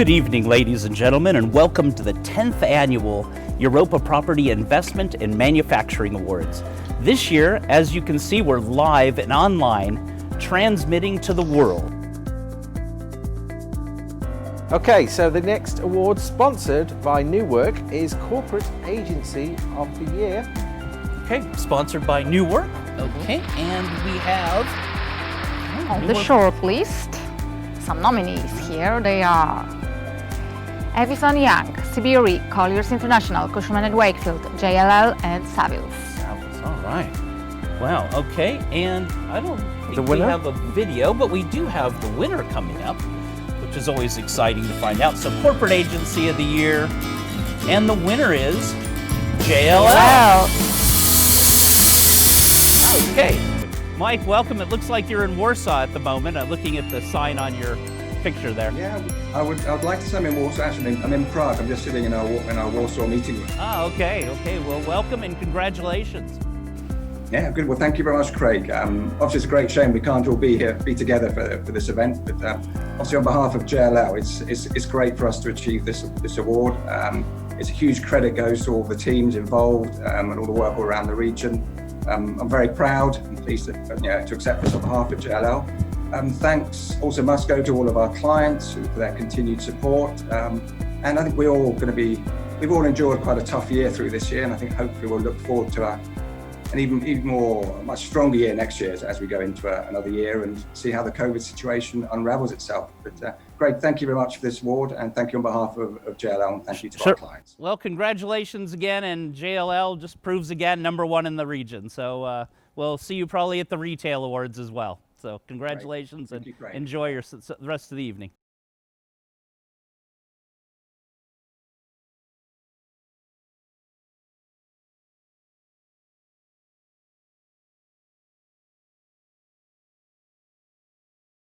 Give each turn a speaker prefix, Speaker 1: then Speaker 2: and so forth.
Speaker 1: Good evening, ladies and gentlemen, and welcome to the 10th annual Europa Property Investment and Manufacturing Awards. This year, as you can see, we're live and online, transmitting to the world.
Speaker 2: Okay, so the next award sponsored by New Work is Corporate Agency of the Year.
Speaker 1: Okay, sponsored by New Work. Okay, and we have
Speaker 3: On the short list, some nominees here. They are Avison Young, CBRE, Colliers International, Cushman & Wakefield, JLL, and Savills.
Speaker 1: all right. Wow, okay, and I don't think
Speaker 2: The
Speaker 1: we
Speaker 2: winner?
Speaker 1: have a video, but we do have the winner coming up, which is always exciting to find out. So, Corporate Agency of the Year, and the winner is JLL.
Speaker 3: Well,
Speaker 1: Okay, Mike, welcome. It looks like you're in Warsaw at the moment, looking at the sign on your picture there.
Speaker 4: Yeah, I would like to say I'm in Warsaw. Actually, I'm in Prague. I'm just sitting in our Warsaw meeting room.
Speaker 1: Ah, okay. Well, welcome and congratulations.
Speaker 4: Yeah, good. Well, thank you very much, Craig. Obviously, it's a great shame we can't all be together for this event. But obviously, on behalf of JLL, it's great for us to achieve this award. It's a huge credit goes to all the teams involved and all the work all around the region. I'm very proud and pleased to accept this on behalf of JLL. Thanks also must go to all of our clients for their continued support. And I think we've all enjoyed quite a tough year through this year, and I think hopefully we'll look forward to an even much stronger year next year as we go into another year and see how the COVID situation unravels itself. But Greg, thank you very much for this award, and thank you on behalf of JLL, and thank you to our clients.
Speaker 1: Well, congratulations again, and JLL just proves again #1 in the region. So we'll see you probably at the retail awards as well. So congratulations and enjoy the rest of the evening.